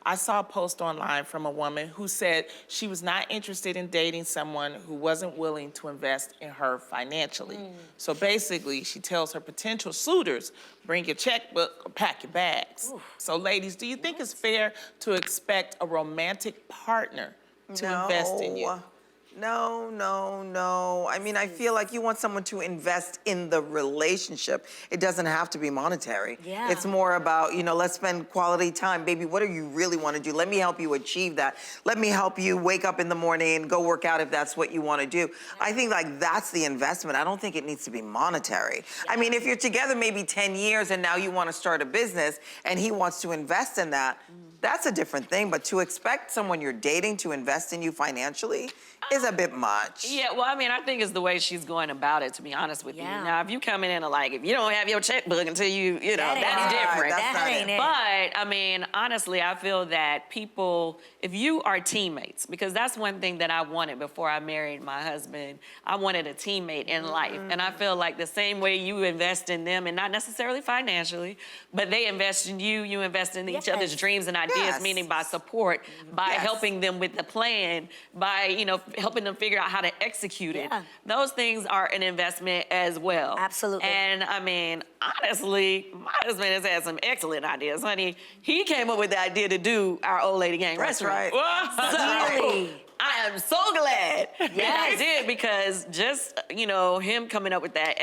I saw a post online from a woman who said she was not interested in dating someone who wasn't willing to invest in her financially. So basically, she tells her potential suitors, bring your checkbook or pack your bags. Ooh. So ladies, do you think it's fair to expect a romantic partner to invest in you? No, no, no. I mean, I feel like you want someone to invest in the relationship. It doesn't have to be monetary. Yeah. It's more about, you know, let's spend quality time. Baby, what do you really want to do? Let me help you achieve that. Let me help you wake up in the morning and go work out if that's what you want to do. I think, like, that's the investment. I don't think it needs to be monetary. I mean, if you're together maybe 10 years and now you want to start a business and he wants to invest in that, that's a different thing. But to expect someone you're dating to invest in you financially is a bit much. Yeah, well, I mean, I think it's the way she's going about it, to be honest with you. Now, if you coming in and like, if you don't have your checkbook until you know, that's different. That ain't it. But, I mean, honestly, I feel that people, if you are teammates, because that's one thing that I wanted before I married my husband, I wanted a teammate in life. And I feel like the same way you invest in them, and not necessarily financially, but they invest in you, you invest in each other's dreams and ideas, meaning by support, by helping them with the plan, by, you know, helping them figure out how to execute it. Those things are an investment as well. Absolutely. And I mean, honestly, my husband has had some excellent ideas, honey. He came up with the idea to do our old lady gang restaurant. Really? I am so glad that I did, because just, you know, him coming up with that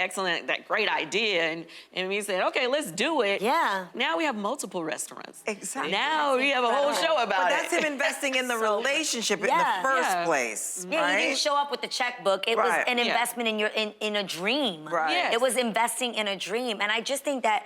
great idea, and we said, okay, let's do it. Yeah. Now we have multiple restaurants. Exactly. Now we have a whole show about But it. that's him investing in the relationship in the first place, Yeah, right? you didn't show up with the checkbook. It was an investment in your in a dream. Right. It was investing in a dream. And I just think that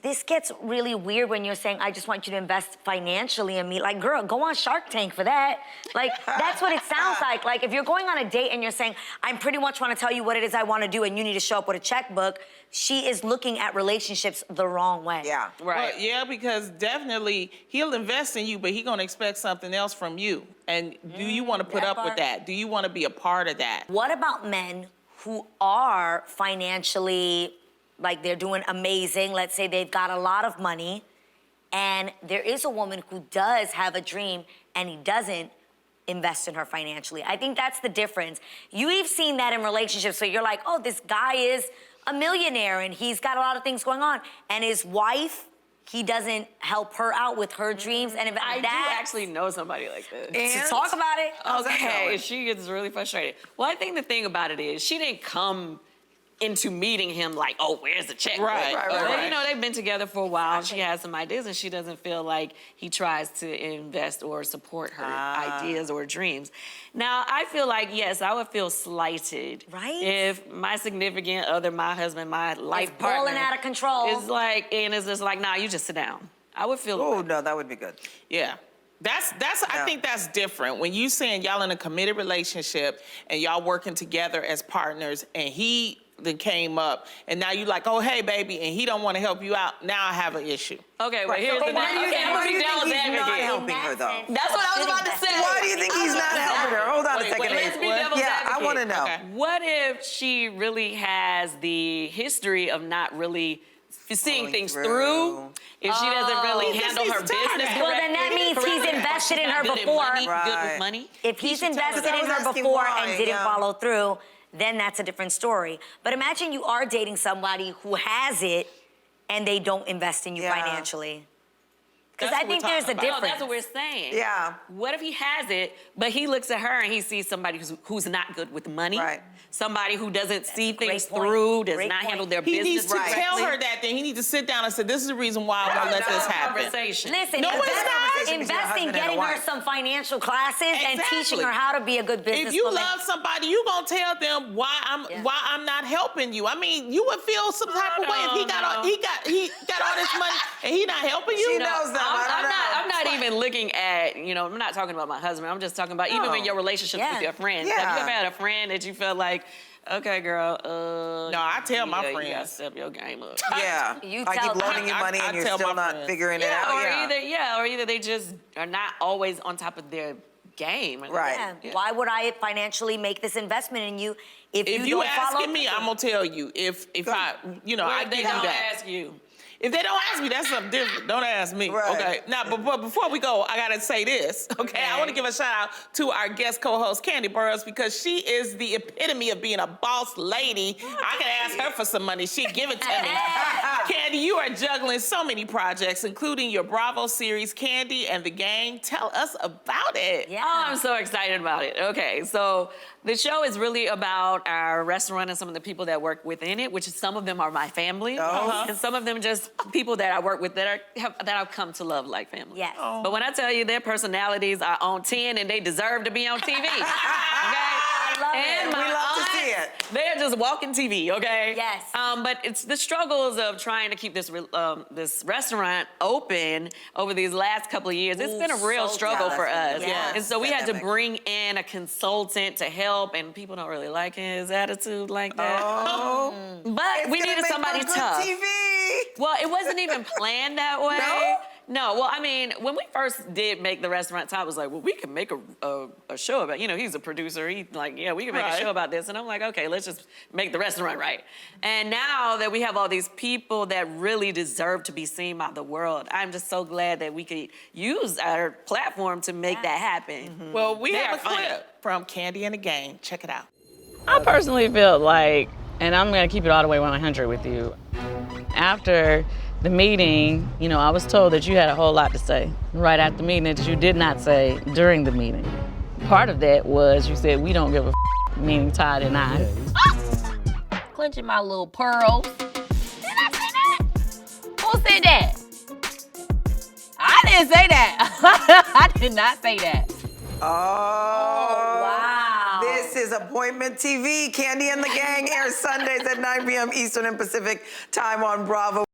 this gets really weird when you're saying, I just want you to invest financially in me. Like, girl, go on Shark Tank for that. Like, that's what it sounds like. Like, if you're going on a date and you're saying, I pretty much want to tell you what it is I want to do and you need to show up with a checkbook, she is looking at relationships the wrong way. Yeah. Right. Well, yeah, because definitely he'll invest in you, but he's going to expect something else from you. And do you want to put up with that? Do you want to be a part of that? What about men who are financially, like, they're doing amazing? Let's say they've got a lot of money, and there is a woman who does have a dream and he doesn't invest in her financially. I think that's the difference. You've seen that in relationships, so you're like, oh, this guy is a millionaire and he's got a lot of things going on, and his wife, he doesn't help her out with her dreams. And if I do actually know somebody like this. And talk about it. Okay, she gets really frustrated. Well, I think the thing about it is she didn't come into meeting him like, oh, where's the check? Right. You know, they've been together for a while. She has some ideas, and she doesn't feel like he tries to invest or support her ideas or dreams. Now, I feel like, yes, I would feel slighted if my significant other, my husband, my life partner, balling out of control, is like, and it's just like, nah, you just sit down. I would feel. Oh no, that would be good. Yeah. I think that's different. When you saying y'all in a committed relationship and y'all working together as partners, and he then came up, and now you like, oh, hey, baby, and he don't want to help you out, now I have an issue. Okay, well, here's the thing. Why do you think he's not helping her, though? That's what I was about to say. Why do you think he's not helping her? Hold on a second. Let's be devil's advocate. I want to know. Okay. What if she really has the history of not really seeing things through? If she doesn't really handle her business correctly? Well, then that means he's invested in her before. Good with money? If he's invested in her before and didn't follow through, then that's a different story. But imagine you are dating somebody who has it and they don't invest in you financially. Because I think there's a difference. No, that's what we're saying. Yeah. What if he has it, but he looks at her and he sees somebody who's not good with money? Right. Somebody who doesn't see things through, does not handle their business. He needs to correctly. tell her that. Then he needs to sit down and say, "This is the reason why I won't let this happen." Conversation. Listen, No, it's not. invest in getting her some financial classes and teaching her how to be a good businesswoman. If you love somebody, you gonna tell them why I'm not helping you. I mean, you would feel some type of way if he got all this money and he not helping you. She knows that. I'm not even looking at, I'm not talking about my husband. I'm just talking about even in your relationships with your friends. Yeah. Have you ever had a friend that you felt like, okay, girl, no, I tell my friends. You gotta step your game up. Yeah. I keep loaning you money and you're still not figuring it out. Or either they just are not always on top of their game. Right. Yeah. Why would I financially make this investment in you if you you don't follow asking me, I'm gonna tell you. If I, I give you that. Ask you. If they don't ask me, that's something different. Don't ask me. Right. Okay. Now, but before we go, I gotta say this. Okay. I want to give a shout out to our guest co-host Kandi Burruss because she is the epitome of being a boss lady. I can ask her for some money. She'd give it to me. Kandi, you are juggling so many projects, including your Bravo series, Kandi and the Gang. Tell us about it. Yeah. Oh, I'm so excited about it. Okay, so the show is really about our restaurant and some of the people that work within it, which some of them are my family, and some of them just people that I work with that I've come to love like family. Yes. But when I tell you their personalities are on 10 and they deserve to be on TV, okay? I love And it. my We love to aunt, see it. They're just walking TV, okay? Yes. But it's the struggles of trying to keep this this restaurant open over these last couple of years. It's been a real so struggle for us. Yeah. And so we had to Pandemic. bring in a consultant to help, and people don't really like his attitude like that. Oh. But we It's gonna needed make somebody for good tough. TV. Well, it wasn't even planned that way. No? No, well, I mean, when we first did make the restaurant, Todd was like, well, we can make a show about, he's a producer. He's like, yeah, we can make Right. a show about this. And I'm like, okay, let's just make the restaurant right. And now that we have all these people that really deserve to be seen by the world, I'm just so glad that we could use our platform to make that happen. Well, we They have are a funny. clip from Kandi and the Gang. Check it out. I personally feel like, and I'm gonna keep it all the way 100 with you. After the meeting, I was told that you had a whole lot to say right after the meeting that you did not say during the meeting. Part of that was you said we don't give a meaning Todd and I. Clenching my little pearls. Did I say that? Who said that? I didn't say that. I did not say that. Oh. Wow. This is Appointment TV. Kandi and the Gang airs Sundays at 9 p.m. Eastern and Pacific time on Bravo.